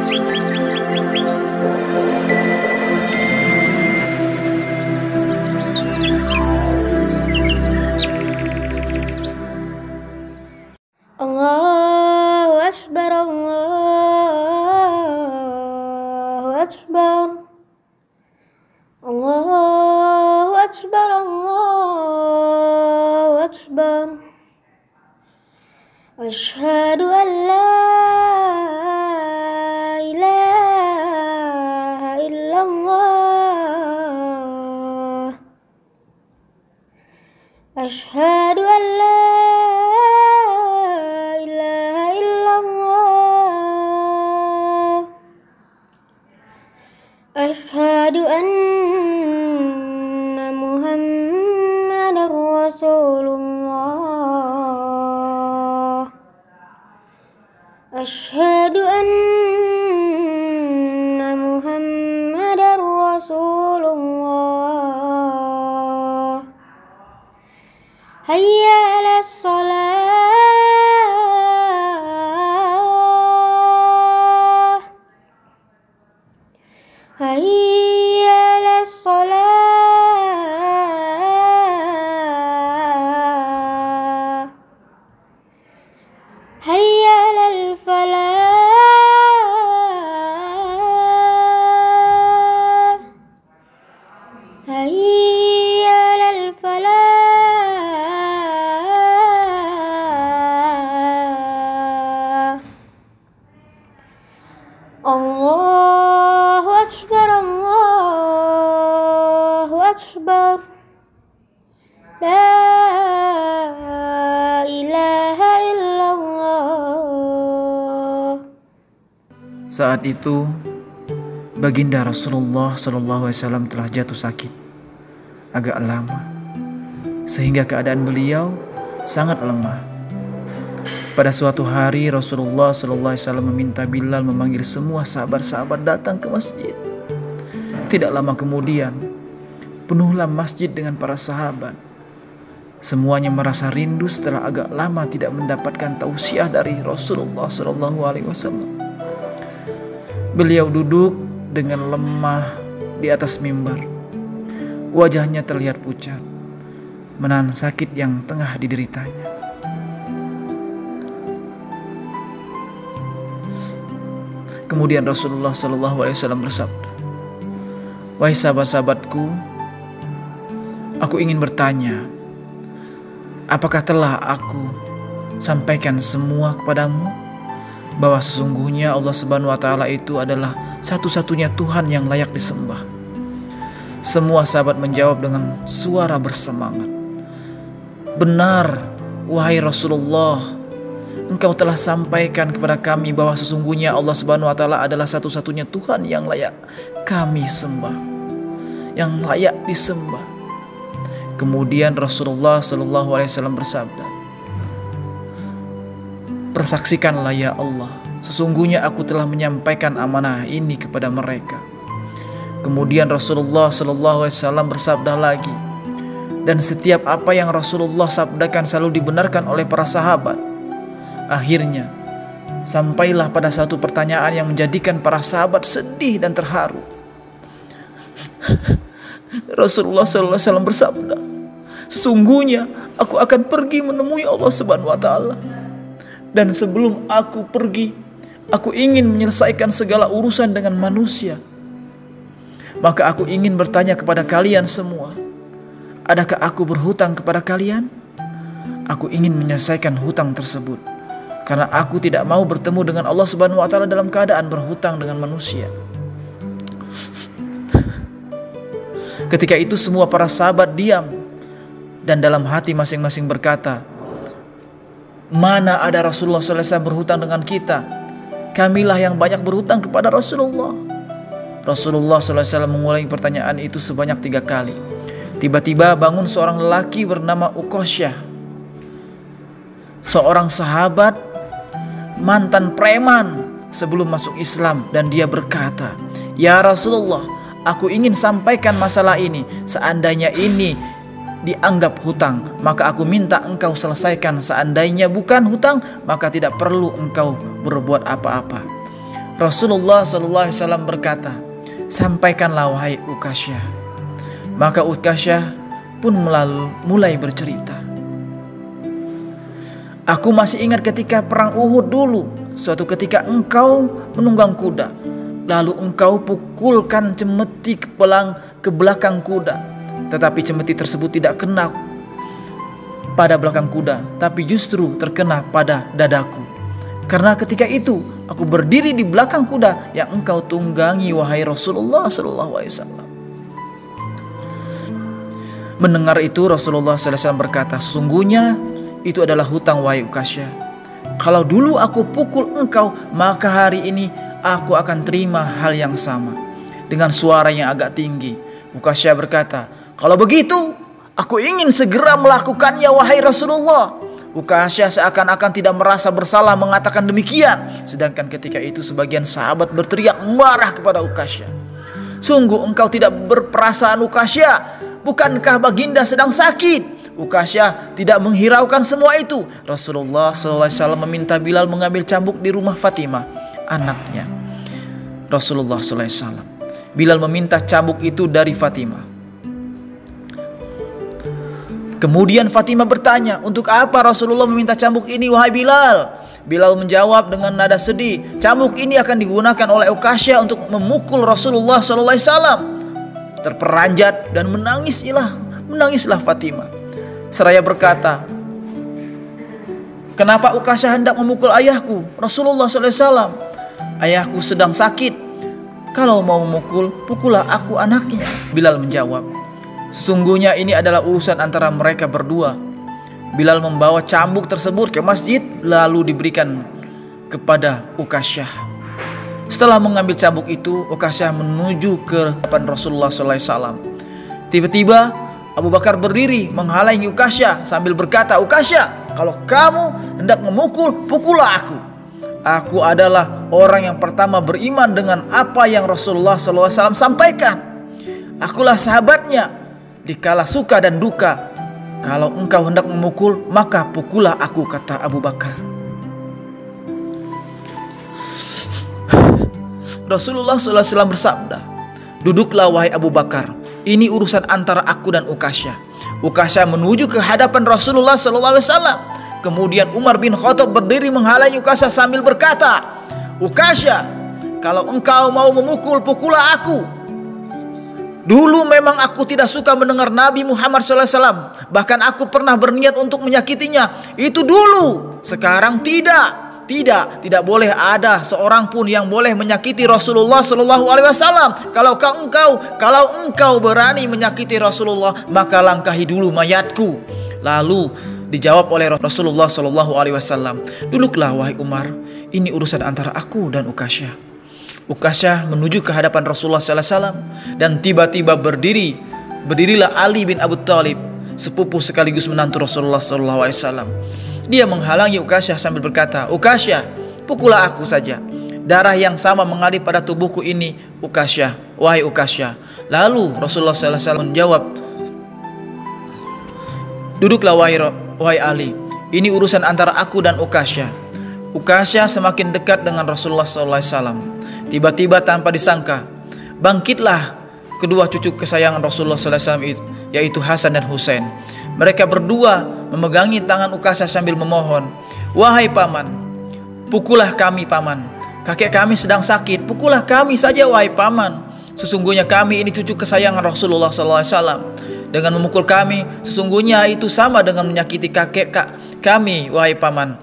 Allahu Akbar, Allahu Akbar, Allahu Akbar, Allahu Akbar. Asyhadu an la ilaha illallah. Asyhadu an la Asyhadu anna Muhammadar Rasulullah. Asyhadu anna Muhammadar Rasulullah. Hayya 'alas shalah. Hayya 'alas shalah. Hayya 'alal falah. Hayya 'alal falah. Allahu Akbar, Allahu Akbar. La ilaha illallah. Saat itu baginda Rasulullah SAW telah jatuh sakit agak lama, sehingga keadaan beliau sangat lemah. Pada suatu hari Rasulullah SAW meminta Bilal memanggil semua sahabat-sahabat datang ke masjid. Tidak lama kemudian penuhlah masjid dengan para sahabat. Semuanya merasa rindu setelah agak lama tidak mendapatkan tausiah dari Rasulullah SAW. Beliau duduk dengan lemah di atas mimbar. Wajahnya terlihat pucat, menahan sakit yang tengah dideritanya. Kemudian Rasulullah SAW bersabda, "Wahai sahabat-sahabatku, aku ingin bertanya, apakah telah aku sampaikan semua kepadamu bahwa sesungguhnya Allah Subhanahu wa Ta'ala itu adalah satu-satunya Tuhan yang layak disembah?" Semua sahabat menjawab dengan suara bersemangat, "Benar, wahai Rasulullah. Engkau telah sampaikan kepada kami bahwa sesungguhnya Allah Subhanahu wa Ta'ala adalah satu-satunya Tuhan yang layak kami sembah, yang layak disembah." Kemudian Rasulullah SAW bersabda, "Persaksikanlah ya Allah, sesungguhnya aku telah menyampaikan amanah ini kepada mereka." Kemudian Rasulullah SAW bersabda lagi, dan setiap apa yang Rasulullah sabdakan selalu dibenarkan oleh para sahabat. Akhirnya sampailah pada satu pertanyaan yang menjadikan para sahabat sedih dan terharu. Rasulullah SAW bersabda, "Sesungguhnya aku akan pergi menemui Allah Subhanahu wa Ta'ala. Dan sebelum aku pergi, aku ingin menyelesaikan segala urusan dengan manusia. Maka aku ingin bertanya kepada kalian semua, adakah aku berhutang kepada kalian? Aku ingin menyelesaikan hutang tersebut, karena aku tidak mau bertemu dengan Allah Subhanahu wa Ta'ala dalam keadaan berhutang dengan manusia." Ketika itu semua para sahabat diam, dan dalam hati masing-masing berkata, "Mana ada Rasulullah SAW berhutang dengan kita? Kamilah yang banyak berhutang kepada Rasulullah." Rasulullah SAW mengulangi pertanyaan itu sebanyak 3 kali. Tiba-tiba bangun seorang lelaki bernama Uqasyah, seorang sahabat mantan preman sebelum masuk Islam, dan dia berkata, "Ya Rasulullah, aku ingin sampaikan masalah ini. Seandainya ini dianggap hutang, maka aku minta engkau selesaikan. Seandainya bukan hutang, maka tidak perlu engkau berbuat apa-apa." Rasulullah SAW berkata, "Sampaikanlah wahai Ukasyah." Maka Ukasyah pun mulai bercerita. "Aku masih ingat ketika perang Uhud dulu. Suatu ketika engkau menunggang kuda, lalu engkau pukulkan cemeti ke belakang kuda. Tetapi cemeti tersebut tidak kena pada belakang kuda, tapi justru terkena pada dadaku. Karena ketika itu aku berdiri di belakang kuda yang engkau tunggangi, wahai Rasulullah SAW." Mendengar itu Rasulullah SAW berkata, "Sesungguhnya itu adalah hutang, wahai Ukasyah. Kalau dulu aku pukul engkau, maka hari ini aku akan terima hal yang sama." Dengan suara yang agak tinggi, Ukasyah berkata, "Kalau begitu, aku ingin segera melakukannya, wahai Rasulullah." Ukasyah seakan-akan tidak merasa bersalah mengatakan demikian. Sedangkan ketika itu sebagian sahabat berteriak marah kepada Ukasyah. "Sungguh engkau tidak berperasaan, Ukasyah. Bukankah baginda sedang sakit?" Ukasyah tidak menghiraukan semua itu. Rasulullah SAW meminta Bilal mengambil cambuk di rumah Fatimah, anaknya Rasulullah SAW. Bilal meminta cambuk itu dari Fatimah. Kemudian Fatimah bertanya, "Untuk apa Rasulullah meminta cambuk ini, wahai Bilal?" Bilal menjawab dengan nada sedih, "Cambuk ini akan digunakan oleh Ukasyah untuk memukul Rasulullah SAW." Terperanjat dan menangislah Fatimah. Seraya berkata, "Kenapa Ukasyah hendak memukul ayahku, Rasulullah SAW? Ayahku sedang sakit. Kalau mau memukul, pukullah aku, anaknya." Bilal menjawab, "Sesungguhnya ini adalah urusan antara mereka berdua." Bilal membawa cambuk tersebut ke masjid lalu diberikan kepada Ukasyah. Setelah mengambil cambuk itu, Ukasyah menuju ke hadapan Rasulullah SAW. Tiba-tiba Abu Bakar berdiri menghalangi Ukasyah sambil berkata, "Ukasyah, kalau kamu hendak memukul, pukullah aku. Aku adalah orang yang pertama beriman dengan apa yang Rasulullah SAW sampaikan. Akulah sahabatnya di kala suka dan duka. Kalau engkau hendak memukul, maka pukullah aku," kata Abu Bakar. Rasulullah SAW bersabda, "Duduklah wahai Abu Bakar. Ini urusan antara aku dan Ukasyah." Ukasyah menuju ke hadapan Rasulullah SAW. Kemudian Umar bin Khattab berdiri menghalangi Ukasyah sambil berkata, "Ukasyah, kalau engkau mau memukul, pukullah aku. Dulu memang aku tidak suka mendengar Nabi Muhammad SAW. Bahkan aku pernah berniat untuk menyakitinya. Itu dulu. Sekarang tidak. Tidak boleh ada seorang pun yang boleh menyakiti Rasulullah SAW. Kalau engkau berani menyakiti Rasulullah, maka langkahi dulu mayatku." Lalu dijawab oleh Rasulullah SAW, "Duduklah wahai Umar. Ini urusan antara aku dan Ukasyah." Ukasyah menuju ke hadapan Rasulullah SAW dan tiba-tiba berdirilah Ali bin Abu Thalib, sepupu sekaligus menantu Rasulullah SAW. Dia menghalangi Ukasyah sambil berkata, "Ukasyah, pukullah aku saja. Darah yang sama mengalir pada tubuhku ini, Ukasyah, wahai Ukasyah." Lalu Rasulullah SAW menjawab, "Duduklah wahai Ali. Ini urusan antara aku dan Ukasyah." Ukasyah semakin dekat dengan Rasulullah SAW. Tiba-tiba tanpa disangka, bangkitlah kedua cucu kesayangan Rasulullah SAW, yaitu Hasan dan Husain. Mereka berdua memegangi tangan Ukasyah sambil memohon, "Wahai paman, pukullah kami paman. Kakek kami sedang sakit, pukullah kami saja wahai paman. Sesungguhnya kami ini cucu kesayangan Rasulullah SAW. Dengan memukul kami, sesungguhnya itu sama dengan menyakiti kakek kami wahai paman."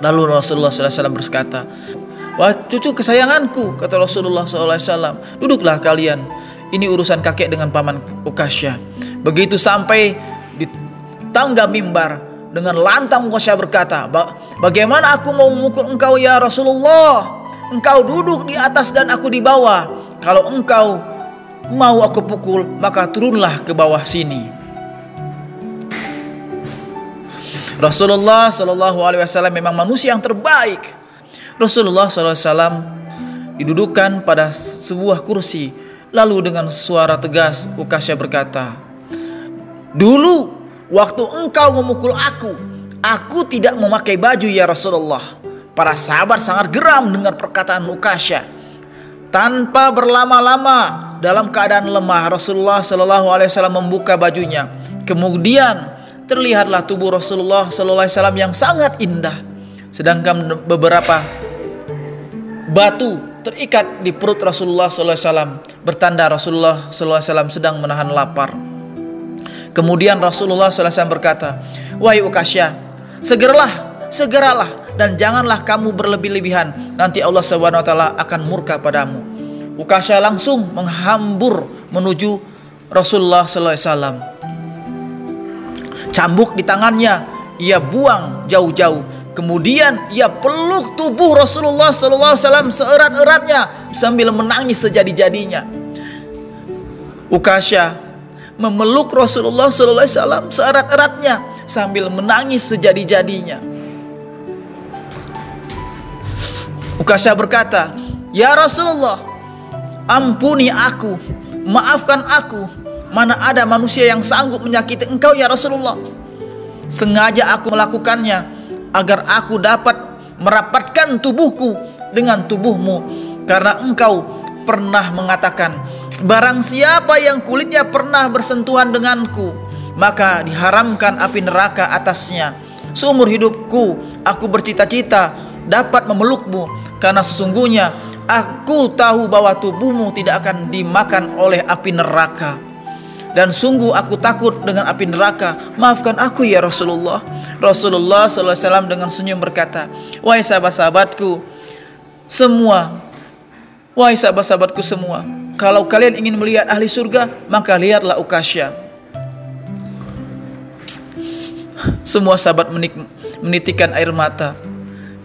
Lalu Rasulullah SAW berkata, "Wah cucu kesayanganku," kata Rasulullah SAW, "duduklah kalian. Ini urusan kakek dengan paman Ukasyah." Begitu sampai di tangga mimbar, dengan lantang Ukasyah berkata, "Bagaimana aku mau memukul engkau ya Rasulullah? Engkau duduk di atas dan aku di bawah. Kalau engkau mau aku pukul, maka turunlah ke bawah sini." Rasulullah SAW memang manusia yang terbaik. Rasulullah SAW didudukkan pada sebuah kursi. Lalu dengan suara tegas Ukasyah berkata, "Dulu waktu engkau memukul aku tidak memakai baju ya Rasulullah. Para sahabat sangat geram dengar perkataan Ukasyah. Tanpa berlama-lama, dalam keadaan lemah, Rasulullah Shallallahu Alaihi Wasallam membuka bajunya. Kemudian terlihatlah tubuh Rasulullah Shallallahu Alaihi Wasallam yang sangat indah. Sedangkan beberapa batu terikat di perut Rasulullah Shallallahu Alaihi Wasallam, bertanda Rasulullah Shallallahu Alaihi Wasallam sedang menahan lapar. Kemudian Rasulullah Shallallahu Alaihi Wasallam berkata, "Wahai Ukasyah, segeralah dan janganlah kamu berlebih-lebihan, nanti Allah Subhanahu wa taala akan murka padamu." Ukasyah langsung menghambur menuju Rasulullah sallallahu alaihi wasallam. Cambuk di tangannya ia buang jauh-jauh. Kemudian ia peluk tubuh Rasulullah sallallahu alaihi wasallam seerat-eratnya sambil menangis sejadi-jadinya. Ukasyah memeluk Rasulullah sallallahu alaihi wasallam seerat-eratnya sambil menangis sejadi-jadinya. Ukasyah berkata, "Ya Rasulullah, ampuni aku, maafkan aku. Mana ada manusia yang sanggup menyakiti engkau ya Rasulullah. Sengaja aku melakukannya agar aku dapat merapatkan tubuhku dengan tubuhmu. Karena engkau pernah mengatakan, barang siapa yang kulitnya pernah bersentuhan denganku, maka diharamkan api neraka atasnya. Seumur hidupku aku bercita-cita dapat memelukmu, karena sesungguhnya aku tahu bahwa tubuhmu tidak akan dimakan oleh api neraka. Dan sungguh aku takut dengan api neraka. Maafkan aku ya Rasulullah." Rasulullah SAW dengan senyum berkata, "Wahai sahabat-sahabatku semua, kalau kalian ingin melihat ahli surga, maka lihatlah Ukasyah." Semua sahabat menitikkan air mata.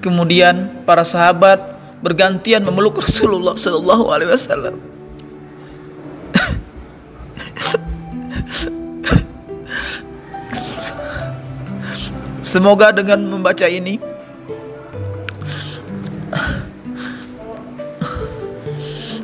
Kemudian para sahabat bergantian memeluk Rasulullah Sallallahu Alaihi Wasallam. Semoga dengan membaca ini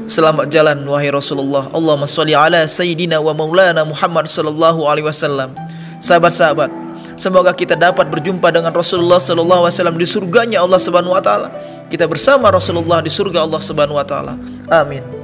selamat jalan wahai Rasulullah. Allahumma sholli ala sayyidina wa maulana Muhammad sallallahu alaihi wasallam. Sahabat-sahabat, semoga kita dapat berjumpa dengan Rasulullah sallallahu alaihi wasallam di surganya Allah Subhanahu wa taala. Kita bersama Rasulullah di surga Allah Subhanahu wa taala. Amin.